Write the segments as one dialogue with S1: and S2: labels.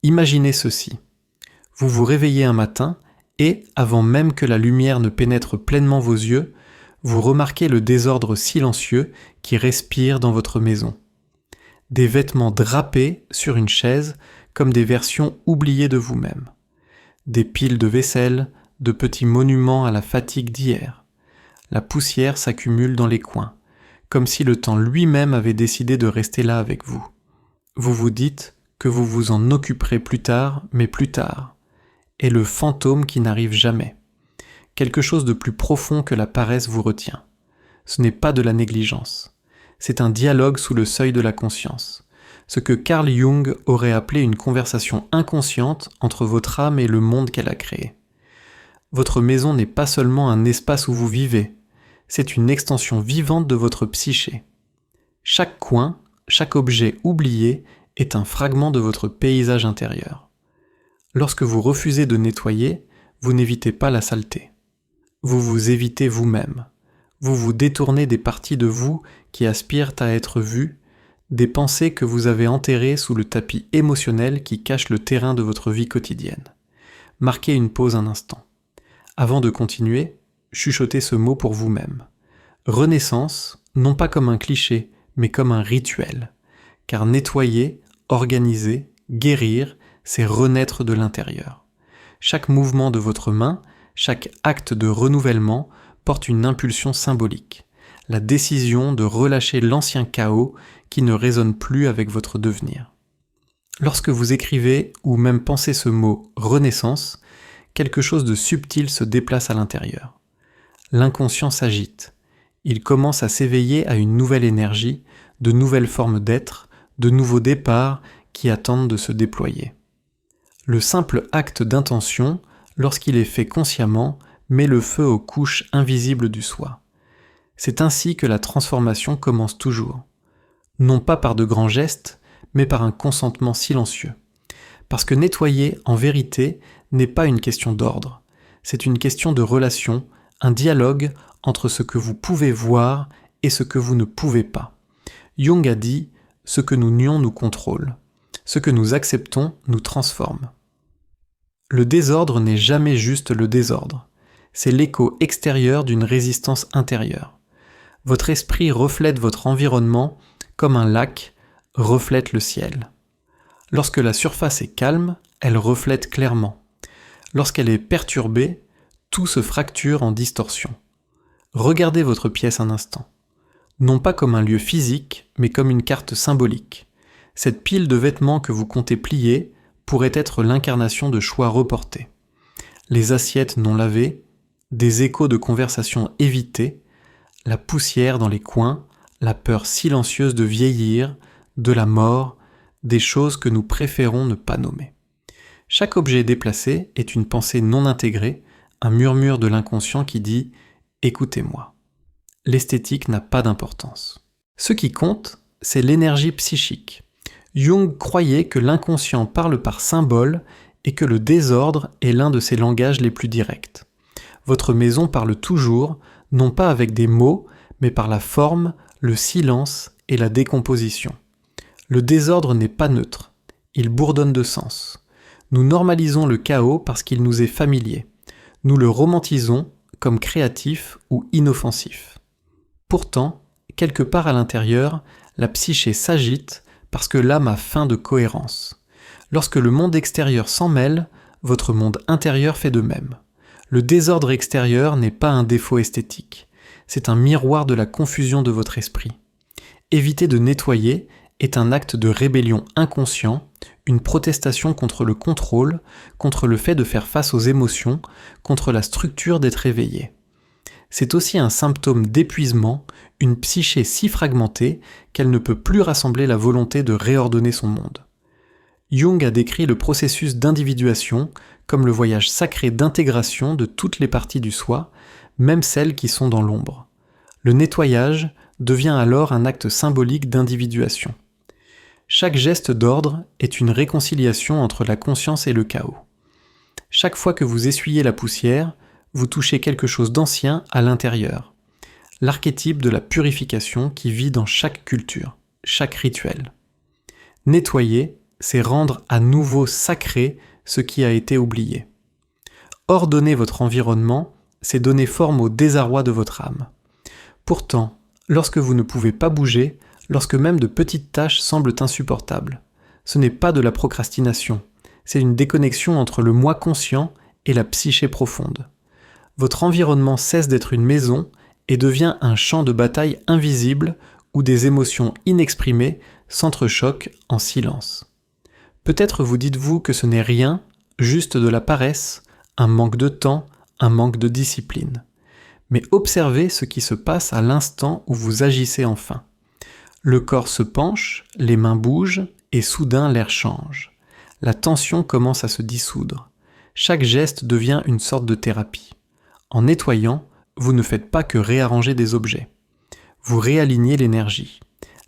S1: Imaginez ceci. Vous vous réveillez un matin et, avant même que la lumière ne pénètre pleinement vos yeux, vous remarquez le désordre silencieux qui respire dans votre maison. Des vêtements drapés sur une chaise comme des versions oubliées de vous-même. Des piles de vaisselle, de petits monuments à la fatigue d'hier. La poussière s'accumule dans les coins, comme si le temps lui-même avait décidé de rester là avec vous. Vous vous dites que vous vous en occuperez plus tard, mais plus tard. Et le fantôme qui n'arrive jamais. Quelque chose de plus profond que la paresse vous retient. Ce n'est pas de la négligence. C'est un dialogue sous le seuil de la conscience. Ce que Carl Jung aurait appelé une conversation inconsciente entre votre âme et le monde qu'elle a créé. Votre maison n'est pas seulement un espace où vous vivez, c'est une extension vivante de votre psyché. Chaque coin, chaque objet oublié est un fragment de votre paysage intérieur. Lorsque vous refusez de nettoyer, vous n'évitez pas la saleté. Vous vous évitez vous-même. Vous vous détournez des parties de vous qui aspirent à être vues, des pensées que vous avez enterrées sous le tapis émotionnel qui cache le terrain de votre vie quotidienne. Marquez une pause un instant. Avant de continuer, chuchotez ce mot pour vous-même. Renaissance, non pas comme un cliché, mais comme un rituel. Car nettoyer, organiser, guérir, c'est renaître de l'intérieur. Chaque mouvement de votre main, chaque acte de renouvellement porte une impulsion symbolique. La décision de relâcher l'ancien chaos qui ne résonne plus avec votre devenir. Lorsque vous écrivez ou même pensez ce mot « renaissance », quelque chose de subtil se déplace à l'intérieur. L'inconscient s'agite. Il commence à s'éveiller à une nouvelle énergie, de nouvelles formes d'être, de nouveaux départs qui attendent de se déployer. Le simple acte d'intention, lorsqu'il est fait consciemment, met le feu aux couches invisibles du soi. C'est ainsi que la transformation commence toujours. Non pas par de grands gestes, mais par un consentement silencieux. Parce que nettoyer, en vérité, n'est pas une question d'ordre. C'est une question de relation, un dialogue entre ce que vous pouvez voir et ce que vous ne pouvez pas. Jung a dit « ce que nous nions nous contrôle. Ce que nous acceptons nous transforme. » Le désordre n'est jamais juste le désordre. C'est l'écho extérieur d'une résistance intérieure. Votre esprit reflète votre environnement comme un lac reflète le ciel. Lorsque la surface est calme, elle reflète clairement. Lorsqu'elle est perturbée, tout se fracture en distorsion. Regardez votre pièce un instant. Non pas comme un lieu physique, mais comme une carte symbolique. Cette pile de vêtements que vous comptez plier pourrait être l'incarnation de choix reportés. Les assiettes non lavées, des échos de conversations évitées, la poussière dans les coins, la peur silencieuse de vieillir, de la mort, des choses que nous préférons ne pas nommer. Chaque objet déplacé est une pensée non intégrée, un murmure de l'inconscient qui dit « écoutez-moi ». L'esthétique n'a pas d'importance. Ce qui compte, c'est l'énergie psychique. Jung croyait que l'inconscient parle par symbole et que le désordre est l'un de ses langages les plus directs. Votre maison parle toujours, non pas avec des mots, mais par la forme, le silence et la décomposition. Le désordre n'est pas neutre, il bourdonne de sens. Nous normalisons le chaos parce qu'il nous est familier. Nous le romantisons comme créatif ou inoffensif. Pourtant, quelque part à l'intérieur, la psyché s'agite parce que l'âme a faim de cohérence. Lorsque le monde extérieur s'en mêle, votre monde intérieur fait de même. Le désordre extérieur n'est pas un défaut esthétique, c'est un miroir de la confusion de votre esprit. Éviter de nettoyer est un acte de rébellion inconscient, une protestation contre le contrôle, contre le fait de faire face aux émotions, contre la structure d'être éveillé. C'est aussi un symptôme d'épuisement, une psyché si fragmentée qu'elle ne peut plus rassembler la volonté de réordonner son monde. Jung a décrit le processus d'individuation comme le voyage sacré d'intégration de toutes les parties du soi, même celles qui sont dans l'ombre. Le nettoyage devient alors un acte symbolique d'individuation. Chaque geste d'ordre est une réconciliation entre la conscience et le chaos. Chaque fois que vous essuyez la poussière, vous touchez quelque chose d'ancien à l'intérieur. L'archétype de la purification qui vit dans chaque culture, chaque rituel. Nettoyer, c'est rendre à nouveau sacré ce qui a été oublié. Ordonner votre environnement, c'est donner forme au désarroi de votre âme. Pourtant, lorsque vous ne pouvez pas bouger, lorsque même de petites tâches semblent insupportables, ce n'est pas de la procrastination, c'est une déconnexion entre le moi conscient et la psyché profonde. Votre environnement cesse d'être une maison et devient un champ de bataille invisible où des émotions inexprimées s'entrechoquent en silence. Peut-être vous dites-vous que ce n'est rien, juste de la paresse, un manque de temps, un manque de discipline. Mais observez ce qui se passe à l'instant où vous agissez enfin. Le corps se penche, les mains bougent, et soudain l'air change. La tension commence à se dissoudre. Chaque geste devient une sorte de thérapie. En nettoyant, vous ne faites pas que réarranger des objets. Vous réalignez l'énergie.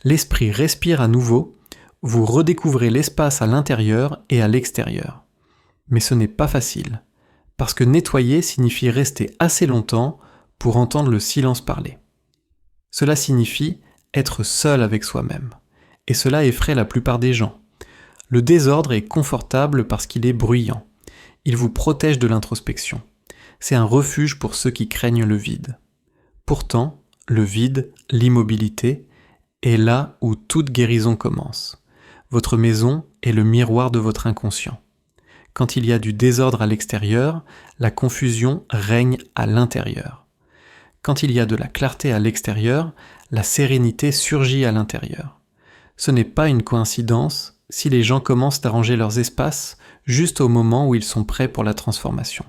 S1: L'esprit respire à nouveau, vous redécouvrez l'espace à l'intérieur et à l'extérieur. Mais ce n'est pas facile, parce que nettoyer signifie rester assez longtemps pour entendre le silence parler. Cela signifie être seul avec soi-même, et cela effraie la plupart des gens. Le désordre est confortable parce qu'il est bruyant. Il vous protège de l'introspection. C'est un refuge pour ceux qui craignent le vide. Pourtant, le vide, l'immobilité, est là où toute guérison commence. Votre maison est le miroir de votre inconscient. Quand il y a du désordre à l'extérieur, la confusion règne à l'intérieur. Quand il y a de la clarté à l'extérieur, la sérénité surgit à l'intérieur. Ce n'est pas une coïncidence si les gens commencent à ranger leurs espaces juste au moment où ils sont prêts pour la transformation.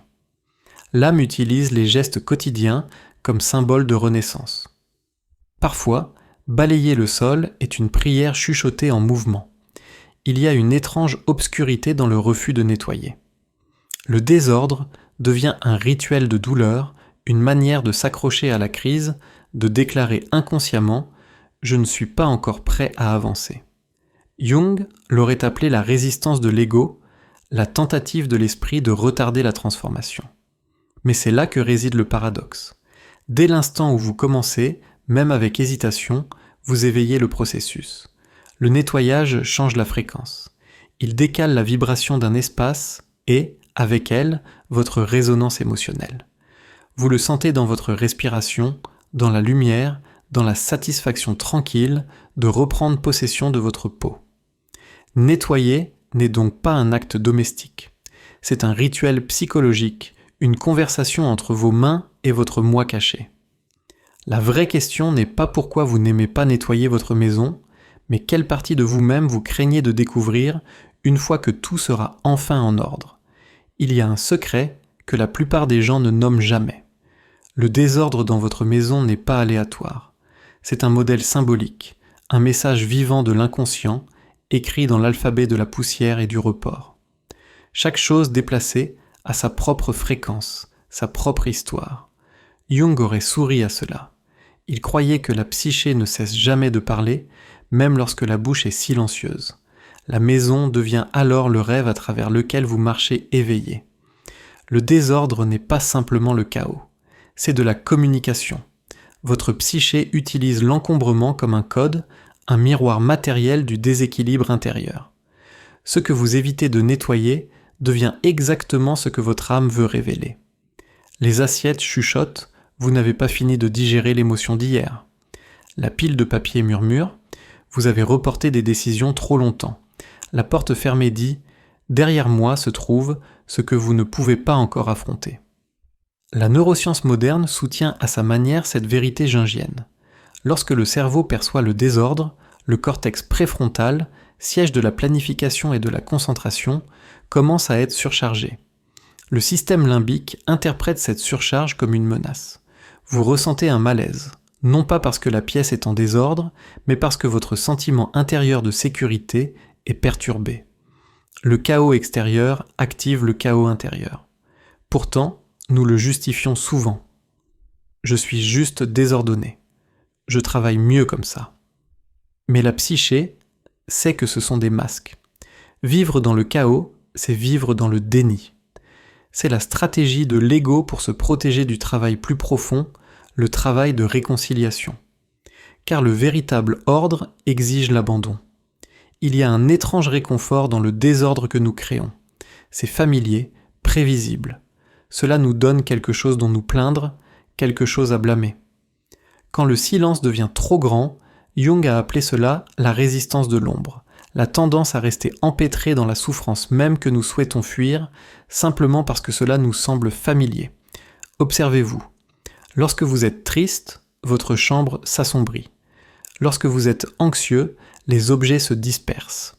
S1: L'âme utilise les gestes quotidiens comme symbole de renaissance. Parfois, balayer le sol est une prière chuchotée en mouvement. Il y a une étrange obscurité dans le refus de nettoyer. Le désordre devient un rituel de douleur, une manière de s'accrocher à la crise, de déclarer inconsciemment « je ne suis pas encore prêt à avancer ». Jung l'aurait appelé la résistance de l'ego, la tentative de l'esprit de retarder la transformation. Mais c'est là que réside le paradoxe. Dès l'instant où vous commencez, même avec hésitation, vous éveillez le processus. Le nettoyage change la fréquence. Il décale la vibration d'un espace et, avec elle, votre résonance émotionnelle. Vous le sentez dans votre respiration, dans la lumière, dans la satisfaction tranquille de reprendre possession de votre peau. Nettoyer n'est donc pas un acte domestique. C'est un rituel psychologique, une conversation entre vos mains et votre moi caché. La vraie question n'est pas pourquoi vous n'aimez pas nettoyer votre maison, mais quelle partie de vous-même vous craignez de découvrir une fois que tout sera enfin en ordre. Il y a un secret que la plupart des gens ne nomment jamais. Le désordre dans votre maison n'est pas aléatoire. C'est un modèle symbolique, un message vivant de l'inconscient, écrit dans l'alphabet de la poussière et du report. Chaque chose déplacée a sa propre fréquence, sa propre histoire. Jung aurait souri à cela. Il croyait que la psyché ne cesse jamais de parler, même lorsque la bouche est silencieuse. La maison devient alors le rêve à travers lequel vous marchez éveillé. Le désordre n'est pas simplement le chaos, c'est de la communication. Votre psyché utilise l'encombrement comme un code, un miroir matériel du déséquilibre intérieur. Ce que vous évitez de nettoyer devient exactement ce que votre âme veut révéler. Les assiettes chuchotent, vous n'avez pas fini de digérer l'émotion d'hier. La pile de papier murmure, vous avez reporté des décisions trop longtemps. La porte fermée dit « Derrière moi se trouve ce que vous ne pouvez pas encore affronter ». La neuroscience moderne soutient à sa manière cette vérité jungienne. Lorsque le cerveau perçoit le désordre, le cortex préfrontal, siège de la planification et de la concentration, commence à être surchargé. Le système limbique interprète cette surcharge comme une menace. Vous ressentez un malaise, non pas parce que la pièce est en désordre, mais parce que votre sentiment intérieur de sécurité est perturbé. Le chaos extérieur active le chaos intérieur. Pourtant, nous le justifions souvent. Je suis juste désordonné. Je travaille mieux comme ça. Mais la psyché sait que ce sont des masques. Vivre dans le chaos, c'est vivre dans le déni. C'est la stratégie de l'ego pour se protéger du travail plus profond, le travail de réconciliation. Car le véritable ordre exige l'abandon. Il y a un étrange réconfort dans le désordre que nous créons. C'est familier, prévisible. Cela nous donne quelque chose dont nous plaindre, quelque chose à blâmer. Quand le silence devient trop grand, Jung a appelé cela la résistance de l'ombre, la tendance à rester empêtré dans la souffrance même que nous souhaitons fuir, simplement parce que cela nous semble familier. Observez-vous. Lorsque vous êtes triste, votre chambre s'assombrit. Lorsque vous êtes anxieux, les objets se dispersent.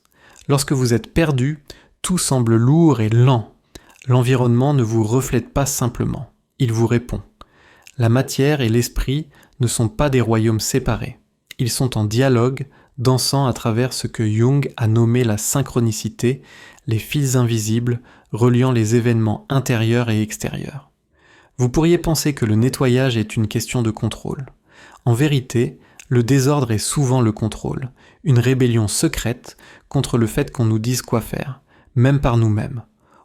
S1: Lorsque vous êtes perdu, tout semble lourd et lent. L'environnement ne vous reflète pas simplement, il vous répond. La matière et l'esprit ne sont pas des royaumes séparés. Ils sont en dialogue, dansant à travers ce que Jung a nommé la synchronicité, les fils invisibles reliant les événements intérieurs et extérieurs. Vous pourriez penser que le nettoyage est une question de contrôle. En vérité, le désordre est souvent le contrôle, une rébellion secrète contre le fait qu'on nous dise quoi faire, même par nous-mêmes.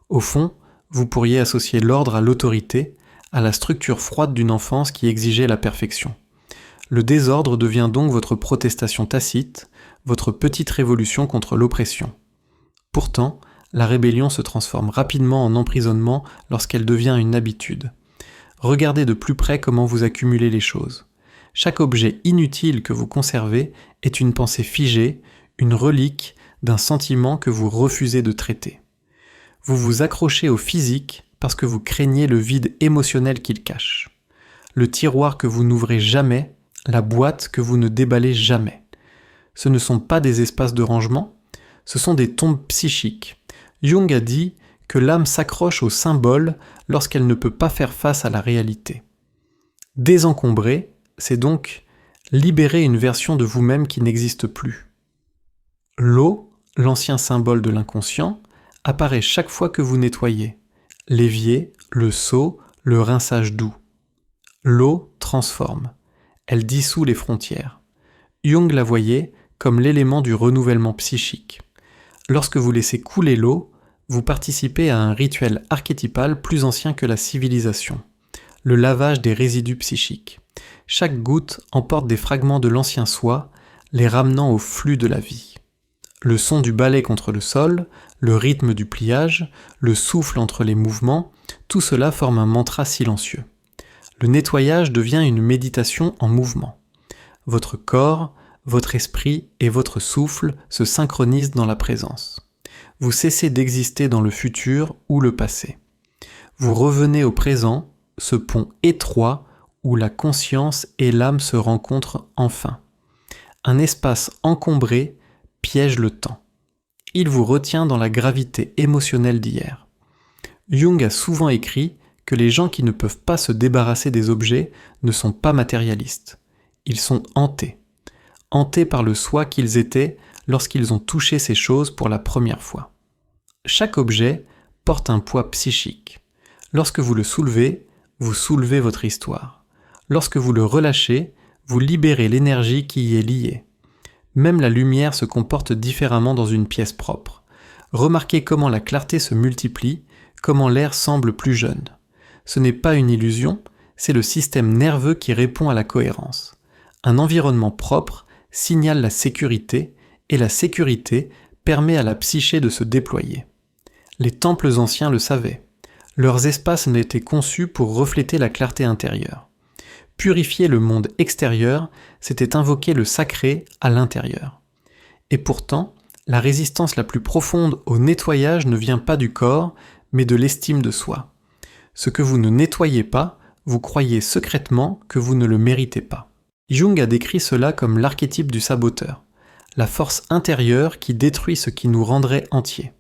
S1: Au fond, vous pourriez associer l'ordre à l'autorité, à la structure froide d'une enfance qui exigeait la perfection. Le désordre devient donc votre protestation tacite, votre petite révolution contre l'oppression. Pourtant, la rébellion se transforme rapidement en emprisonnement lorsqu'elle devient une habitude. Regardez de plus près comment vous accumulez les choses. Chaque objet inutile que vous conservez est une pensée figée, une relique d'un sentiment que vous refusez de traiter. Vous vous accrochez au physique parce que vous craignez le vide émotionnel qu'il cache. Le tiroir que vous n'ouvrez jamais, la boîte que vous ne déballez jamais. Ce ne sont pas des espaces de rangement, ce sont des tombes psychiques. Jung a dit que l'âme s'accroche au symbole lorsqu'elle ne peut pas faire face à la réalité. Désencombrer, c'est donc libérer une version de vous-même qui n'existe plus. L'eau, l'ancien symbole de l'inconscient, apparaît chaque fois que vous nettoyez. L'évier, le seau, le rinçage doux. L'eau transforme. Elle dissout les frontières. Jung la voyait comme l'élément du renouvellement psychique. Lorsque vous laissez couler l'eau, vous participez à un rituel archétypal plus ancien que la civilisation, le lavage des résidus psychiques. Chaque goutte emporte des fragments de l'ancien soi, les ramenant au flux de la vie. Le son du balai contre le sol, le rythme du pliage, le souffle entre les mouvements, tout cela forme un mantra silencieux. Le nettoyage devient une méditation en mouvement. Votre corps, votre esprit et votre souffle se synchronisent dans la présence. Vous cessez d'exister dans le futur ou le passé. Vous revenez au présent, ce pont étroit où la conscience et l'âme se rencontrent enfin. Un espace encombré piège le temps. Il vous retient dans la gravité émotionnelle d'hier. Jung a souvent écrit que les gens qui ne peuvent pas se débarrasser des objets ne sont pas matérialistes. Ils sont hantés. Hantés par le soi qu'ils étaient lorsqu'ils ont touché ces choses pour la première fois. Chaque objet porte un poids psychique. Lorsque vous le soulevez, vous soulevez votre histoire. Lorsque vous le relâchez, vous libérez l'énergie qui y est liée. Même la lumière se comporte différemment dans une pièce propre. Remarquez comment la clarté se multiplie, comment l'air semble plus jeune. Ce n'est pas une illusion, c'est le système nerveux qui répond à la cohérence. Un environnement propre signale la sécurité, et la sécurité permet à la psyché de se déployer. Les temples anciens le savaient. Leurs espaces n'étaient conçus pour refléter la clarté intérieure. Purifier le monde extérieur, c'était invoquer le sacré à l'intérieur. Et pourtant, la résistance la plus profonde au nettoyage ne vient pas du corps, mais de l'estime de soi. Ce que vous ne nettoyez pas, vous croyez secrètement que vous ne le méritez pas. Jung a décrit cela comme l'archétype du saboteur, la force intérieure qui détruit ce qui nous rendrait entiers.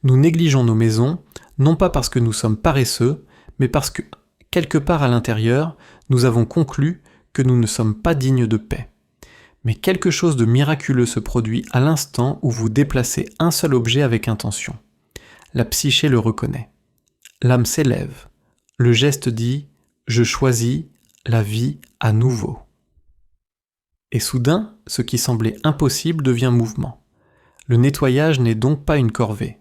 S1: Nous négligeons nos maisons, non pas parce que nous sommes paresseux, mais parce que, quelque part à l'intérieur, nous avons conclu que nous ne sommes pas dignes de paix. Mais quelque chose de miraculeux se produit à l'instant où vous déplacez un seul objet avec intention. La psyché le reconnaît. L'âme s'élève. Le geste dit « Je choisis la vie à nouveau ». Et soudain, ce qui semblait impossible devient mouvement. Le nettoyage n'est donc pas une corvée.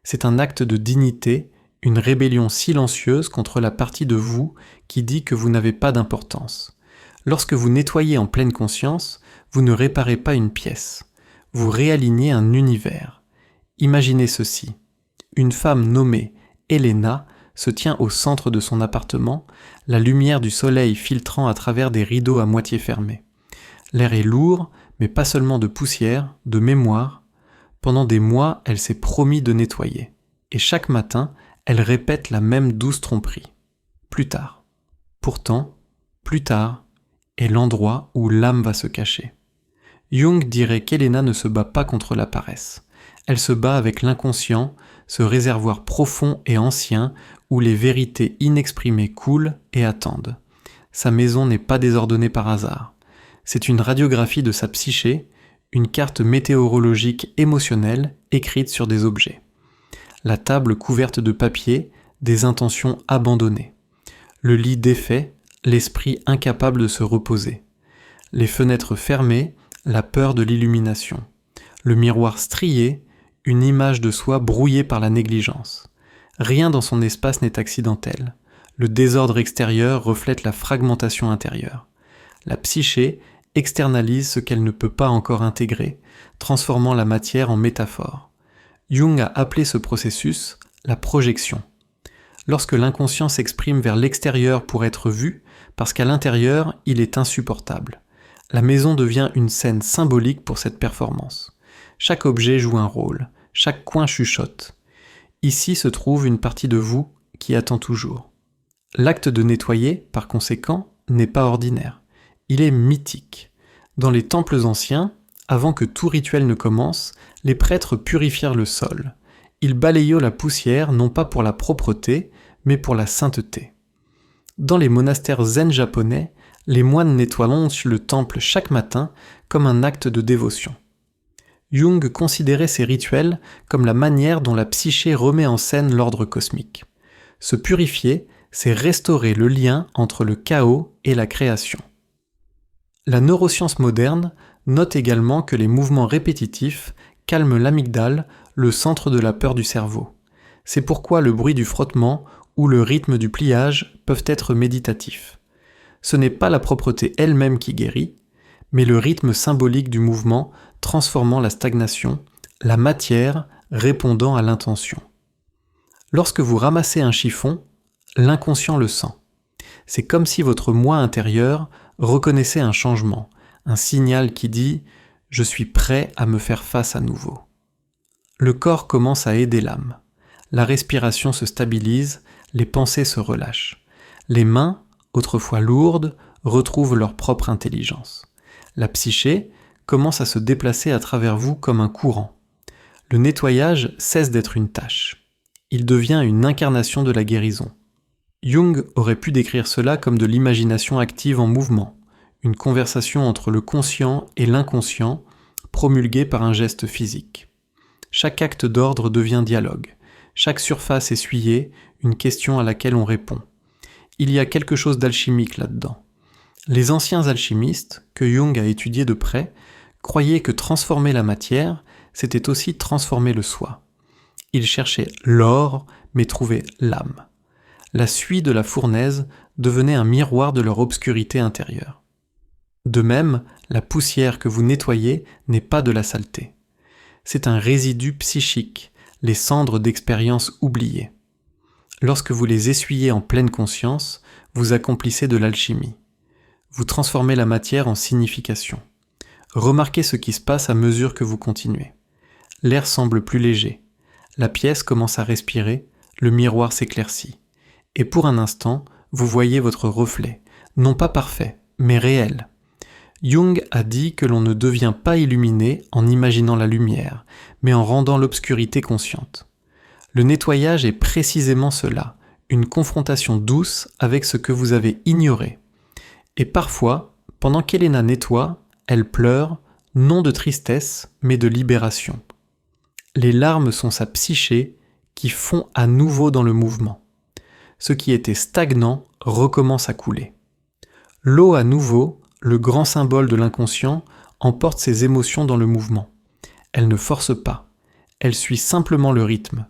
S1: C'est un acte de dignité, une rébellion silencieuse contre la partie de vous qui dit que vous n'avez pas d'importance. Lorsque vous nettoyez en pleine conscience, vous ne réparez pas une pièce. vous réalignez un univers. Imaginez ceci. Une femme nommée Elena se tient au centre de son appartement, la lumière du soleil filtrant à travers des rideaux à moitié fermés. L'air est lourd, mais pas seulement de poussière, de mémoire. Pendant des mois, elle s'est promis de nettoyer. Et chaque matin, elle répète la même douce tromperie. Plus tard. Pourtant, plus tard est l'endroit où l'âme va se cacher. Jung dirait qu'Elena ne se bat pas contre la paresse. Elle se bat avec l'inconscient, ce réservoir profond et ancien où les vérités inexprimées coulent et attendent. Sa maison n'est pas désordonnée par hasard. C'est une radiographie de sa psyché, une carte météorologique émotionnelle écrite sur des objets. La table couverte de papier, des intentions abandonnées. Le lit défait, l'esprit incapable de se reposer. Les fenêtres fermées, la peur de l'illumination. Le miroir strié, une image de soi brouillée par la négligence. Rien dans son espace n'est accidentel. Le désordre extérieur reflète la fragmentation intérieure. La psyché externalise ce qu'elle ne peut pas encore intégrer, transformant la matière en métaphore. Jung a appelé ce processus la projection. Lorsque l'inconscient s'exprime vers l'extérieur pour être vu, parce qu'à l'intérieur, il est insupportable. La maison devient une scène symbolique pour cette performance. Chaque objet joue un rôle, chaque coin chuchote. Ici se trouve une partie de vous qui attend toujours. L'acte de nettoyer, par conséquent, n'est pas ordinaire. Il est mythique. Dans les temples anciens, avant que tout rituel ne commence, les prêtres purifièrent le sol. Ils balayaient la poussière non pas pour la propreté, mais pour la sainteté. Dans les monastères zen japonais, les moines nettoient le temple chaque matin comme un acte de dévotion. Jung considérait ces rituels comme la manière dont la psyché remet en scène l'ordre cosmique. Se purifier, c'est restaurer le lien entre le chaos et la création. La neuroscience moderne note également que les mouvements répétitifs calment l'amygdale, le centre de la peur du cerveau. C'est pourquoi le bruit du frottement ou le rythme du pliage peuvent être méditatifs. Ce n'est pas la propreté elle-même qui guérit, mais le rythme symbolique du mouvement transformant la stagnation, la matière répondant à l'intention. Lorsque vous ramassez un chiffon, l'inconscient le sent. C'est comme si votre moi intérieur reconnaissait un changement, un signal qui dit « Je suis prêt à me faire face à nouveau ». Le corps commence à aider l'âme. La respiration se stabilise, les pensées se relâchent. Les mains, autrefois lourdes, retrouvent leur propre intelligence. La psyché commence à se déplacer à travers vous comme un courant. Le nettoyage cesse d'être une tâche. Il devient une incarnation de la guérison. Jung aurait pu décrire cela comme de l'imagination active en mouvement, une conversation entre le conscient et l'inconscient promulguée par un geste physique. Chaque acte d'ordre devient dialogue, chaque surface essuyée, une question à laquelle on répond. Il y a quelque chose d'alchimique là-dedans. Les anciens alchimistes, que Jung a étudiés de près, croyaient que transformer la matière, c'était aussi transformer le soi. Ils cherchaient l'or, mais trouvaient l'âme. La suie de la fournaise devenait un miroir de leur obscurité intérieure. De même, la poussière que vous nettoyez n'est pas de la saleté. C'est un résidu psychique, les cendres d'expériences oubliées. Lorsque vous les essuyez en pleine conscience, vous accomplissez de l'alchimie. Vous transformez la matière en signification. Remarquez ce qui se passe à mesure que vous continuez. L'air semble plus léger. La pièce commence à respirer, le miroir s'éclaircit. Et pour un instant, vous voyez votre reflet, non pas parfait, mais réel. Jung a dit que l'on ne devient pas illuminé en imaginant la lumière, mais en rendant l'obscurité consciente. Le nettoyage est précisément cela, une confrontation douce avec ce que vous avez ignoré. Et parfois, pendant qu'Elena nettoie, elle pleure, non de tristesse, mais de libération. Les larmes sont sa psyché qui fond à nouveau dans le mouvement. Ce qui était stagnant recommence à couler. L'eau à nouveau, le grand symbole de l'inconscient, emporte ses émotions dans le mouvement. Elle ne force pas, elle suit simplement le rythme.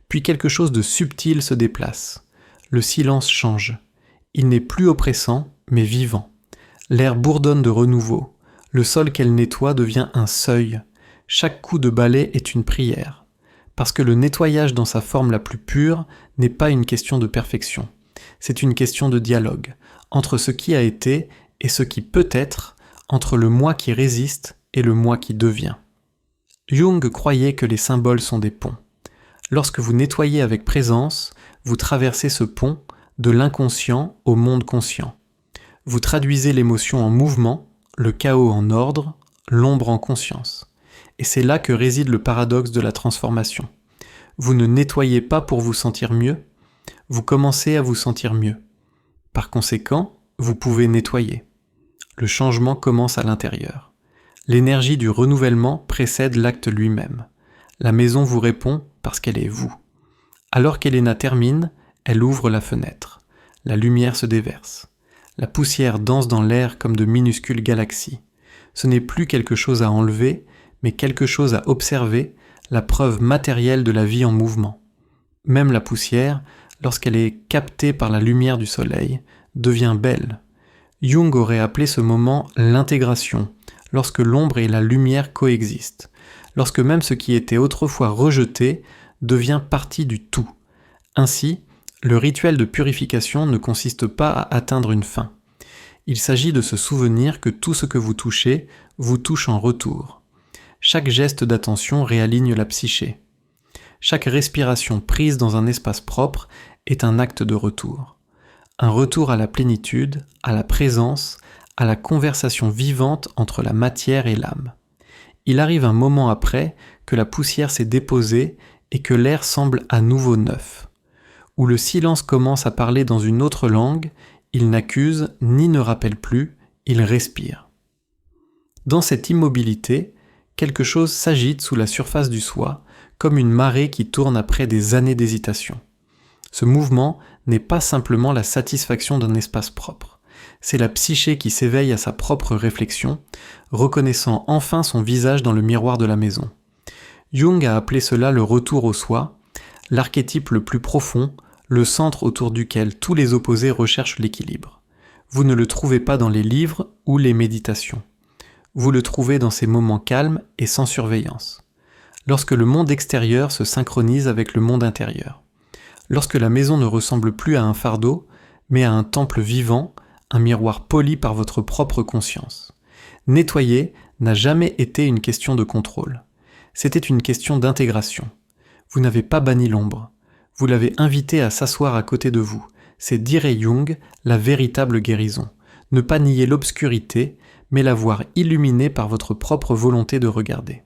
S1: Puis quelque chose de subtil se déplace. Le silence change. Il n'est plus oppressant, mais vivant. L'air bourdonne de renouveau. Le sol qu'elle nettoie devient un seuil. Chaque coup de balai est une prière, parce que le nettoyage dans sa forme la plus pure n'est pas une question de perfection, c'est une question de dialogue, entre ce qui a été et ce qui peut être, entre le moi qui résiste et le moi qui devient. Jung croyait que les symboles sont des ponts. Lorsque vous nettoyez avec présence, vous traversez ce pont de l'inconscient au monde conscient. Vous traduisez l'émotion en mouvement, le chaos en ordre, l'ombre en conscience. Et c'est là que réside le paradoxe de la transformation. Vous ne nettoyez pas pour vous sentir mieux, vous commencez à vous sentir mieux. Par conséquent, vous pouvez nettoyer. Le changement commence à l'intérieur. L'énergie du renouvellement précède l'acte lui-même. La maison vous répond parce qu'elle est vous. Alors qu'Elena termine, elle ouvre la fenêtre. La lumière se déverse. La poussière danse dans l'air comme de minuscules galaxies. Ce n'est plus quelque chose à enlever, mais quelque chose à observer, la preuve matérielle de la vie en mouvement. Même la poussière, lorsqu'elle est captée par la lumière du soleil, devient belle. Jung aurait appelé ce moment l'intégration, lorsque l'ombre et la lumière coexistent, lorsque même ce qui était autrefois rejeté devient partie du tout. Ainsi, le rituel de purification ne consiste pas à atteindre une fin. Il s'agit de se souvenir que tout ce que vous touchez vous touche en retour. Chaque geste d'attention réaligne la psyché. Chaque respiration prise dans un espace propre est un acte de retour. Un retour à la plénitude, à la présence, à la conversation vivante entre la matière et l'âme. Il arrive un moment après que la poussière s'est déposée et que l'air semble à nouveau neuf. Où le silence commence à parler dans une autre langue, il n'accuse ni ne rappelle plus, il respire. Dans cette immobilité, quelque chose s'agite sous la surface du soi, comme une marée qui tourne après des années d'hésitation. Ce mouvement n'est pas simplement la satisfaction d'un espace propre, c'est la psyché qui s'éveille à sa propre réflexion, reconnaissant enfin son visage dans le miroir de la maison. Jung a appelé cela le retour au soi, l'archétype le plus profond, le centre autour duquel tous les opposés recherchent l'équilibre. Vous ne le trouvez pas dans les livres ou les méditations. Vous le trouvez dans ces moments calmes et sans surveillance. Lorsque le monde extérieur se synchronise avec le monde intérieur. Lorsque la maison ne ressemble plus à un fardeau, mais à un temple vivant, un miroir poli par votre propre conscience. Nettoyer n'a jamais été une question de contrôle. C'était une question d'intégration. Vous n'avez pas banni l'ombre. Vous l'avez invité à s'asseoir à côté de vous. C'est, dirait Jung, la véritable guérison. Ne pas nier l'obscurité, mais la voir illuminée par votre propre volonté de regarder.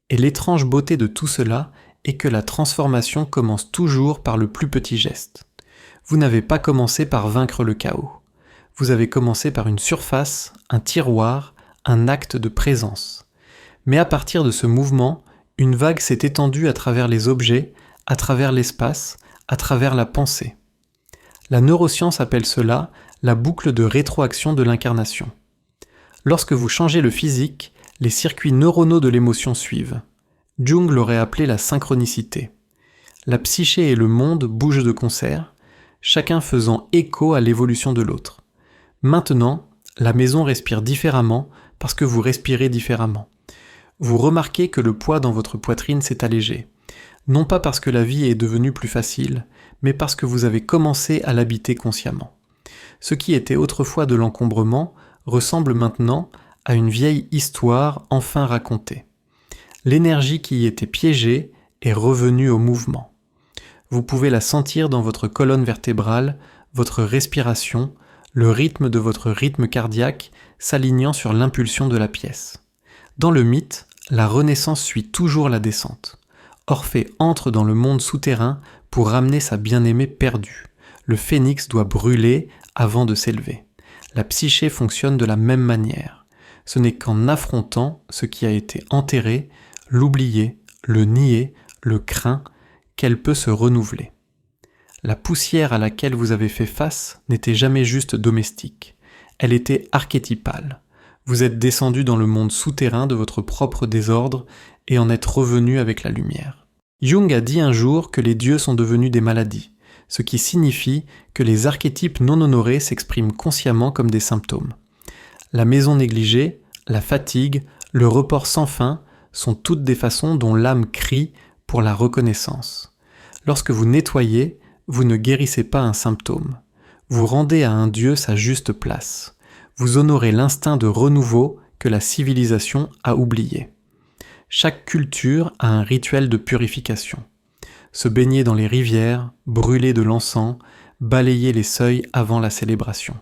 S1: Et l'étrange beauté de tout cela est que la transformation commence toujours par le plus petit geste. Vous n'avez pas commencé par vaincre le chaos. Vous avez commencé par une surface, un tiroir, un acte de présence. Mais à partir de ce mouvement, une vague s'est étendue à travers les objets, à travers l'espace, à travers la pensée. La neuroscience appelle cela la boucle de rétroaction de l'incarnation. Lorsque vous changez le physique, les circuits neuronaux de l'émotion suivent. Jung l'aurait appelé la synchronicité. La psyché et le monde bougent de concert, chacun faisant écho à l'évolution de l'autre. Maintenant, la maison respire différemment parce que vous respirez différemment. Vous remarquez que le poids dans votre poitrine s'est allégé. Non pas parce que la vie est devenue plus facile, mais parce que vous avez commencé à l'habiter consciemment. Ce qui était autrefois de l'encombrement ressemble maintenant à une vieille histoire enfin racontée. L'énergie qui y était piégée est revenue au mouvement. Vous pouvez la sentir dans votre colonne vertébrale, votre respiration, le rythme de votre rythme cardiaque s'alignant sur l'impulsion de la pièce. Dans le mythe, la renaissance suit toujours la descente. Orphée entre dans le monde souterrain pour ramener sa bien-aimée perdue. Le phénix doit brûler avant de s'élever. La psyché fonctionne de la même manière. Ce n'est qu'en affrontant ce qui a été enterré, l'oublier, le nier, le craint, qu'elle peut se renouveler. La poussière à laquelle vous avez fait face n'était jamais juste domestique. Elle était archétypale. Vous êtes descendu dans le monde souterrain de votre propre désordre et en êtes revenu avec la lumière. Jung a dit un jour que les dieux sont devenus des maladies, ce qui signifie que les archétypes non honorés s'expriment consciemment comme des symptômes. La maison négligée, la fatigue, le report sans fin sont toutes des façons dont l'âme crie pour la reconnaissance. Lorsque vous nettoyez, vous ne guérissez pas un symptôme. Vous rendez à un Dieu sa juste place. Vous honorez l'instinct de renouveau que la civilisation a oublié. Chaque culture a un rituel de purification. Se baigner dans les rivières, brûler de l'encens, balayer les seuils avant la célébration.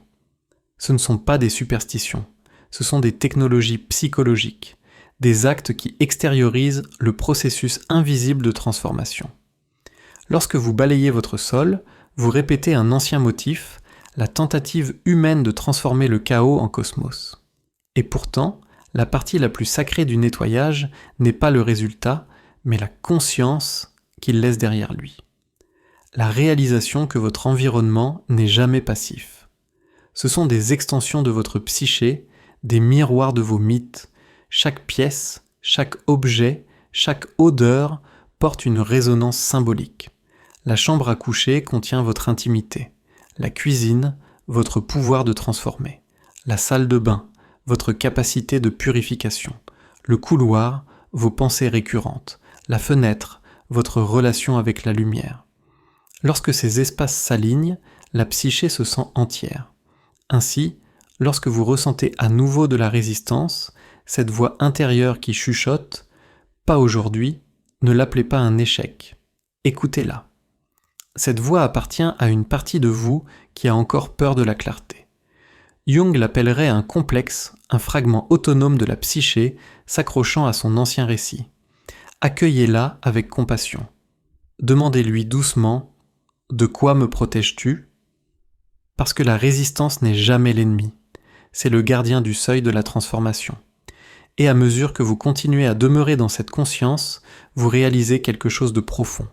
S1: Ce ne sont pas des superstitions, ce sont des technologies psychologiques, des actes qui extériorisent le processus invisible de transformation. Lorsque vous balayez votre sol, vous répétez un ancien motif, la tentative humaine de transformer le chaos en cosmos. Et pourtant, la partie la plus sacrée du nettoyage n'est pas le résultat, mais la conscience qu'il laisse derrière lui. La réalisation que votre environnement n'est jamais passif. Ce sont des extensions de votre psyché, des miroirs de vos mythes. Chaque pièce, chaque objet, chaque odeur porte une résonance symbolique. La chambre à coucher contient votre intimité. La cuisine, votre pouvoir de transformer. La salle de bain, votre capacité de purification. Le couloir, vos pensées récurrentes. La fenêtre, votre relation avec la lumière. Lorsque ces espaces s'alignent, la psyché se sent entière. Ainsi, lorsque vous ressentez à nouveau de la résistance, cette voix intérieure qui chuchote « Pas aujourd'hui », ne l'appelez pas un échec. Écoutez-la. Cette voix appartient à une partie de vous qui a encore peur de la clarté. Jung l'appellerait un complexe, un fragment autonome de la psyché s'accrochant à son ancien récit. Accueillez-la avec compassion. Demandez-lui doucement « De quoi me protèges-tu » Parce que la résistance n'est jamais l'ennemi. C'est le gardien du seuil de la transformation. Et à mesure que vous continuez à demeurer dans cette conscience, vous réalisez quelque chose de profond.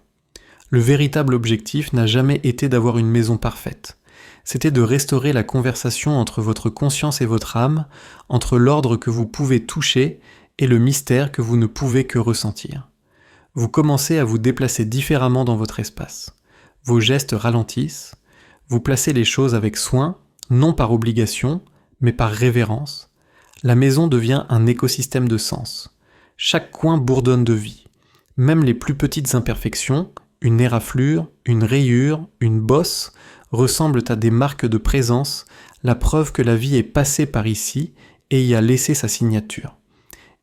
S1: Le véritable objectif n'a jamais été d'avoir une maison parfaite. C'était de restaurer la conversation entre votre conscience et votre âme, entre l'ordre que vous pouvez toucher et le mystère que vous ne pouvez que ressentir. Vous commencez à vous déplacer différemment dans votre espace. Vos gestes ralentissent, vous placez les choses avec soin, non par obligation, mais par révérence. La maison devient un écosystème de sens. Chaque coin bourdonne de vie. Même les plus petites imperfections, une éraflure, une rayure, une bosse, ressemblent à des marques de présence, la preuve que la vie est passée par ici et y a laissé sa signature.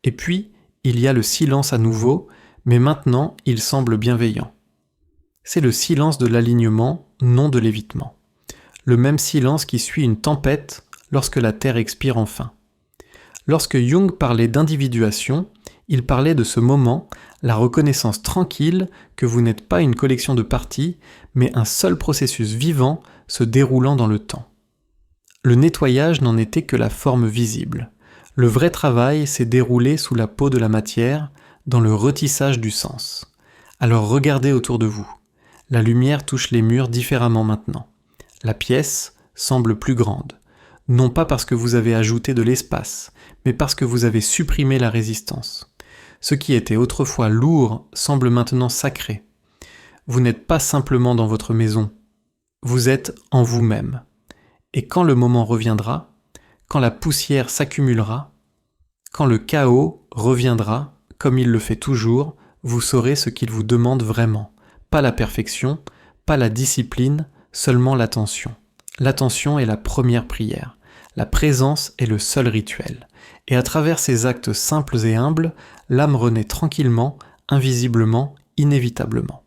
S1: Et puis, il y a le silence à nouveau, mais maintenant il semble bienveillant. C'est le silence de l'alignement, non de l'évitement. Le même silence qui suit une tempête lorsque la terre expire enfin. Lorsque Jung parlait d'individuation, il parlait de ce moment, la reconnaissance tranquille que vous n'êtes pas une collection de parties, mais un seul processus vivant se déroulant dans le temps. Le nettoyage n'en était que la forme visible. Le vrai travail s'est déroulé sous la peau de la matière, dans le retissage du sens. Alors regardez autour de vous. La lumière touche les murs différemment maintenant. La pièce semble plus grande. Non pas parce que vous avez ajouté de l'espace, mais parce que vous avez supprimé la résistance. Ce qui était autrefois lourd semble maintenant sacré. Vous n'êtes pas simplement dans votre maison, vous êtes en vous-même. Et quand le moment reviendra, quand la poussière s'accumulera, quand le chaos reviendra, comme il le fait toujours, vous saurez ce qu'il vous demande vraiment. Pas la perfection, pas la discipline, seulement l'attention. L'attention est la première prière. La présence est le seul rituel. Et à travers ces actes simples et humbles, l'âme renaît tranquillement, invisiblement, inévitablement.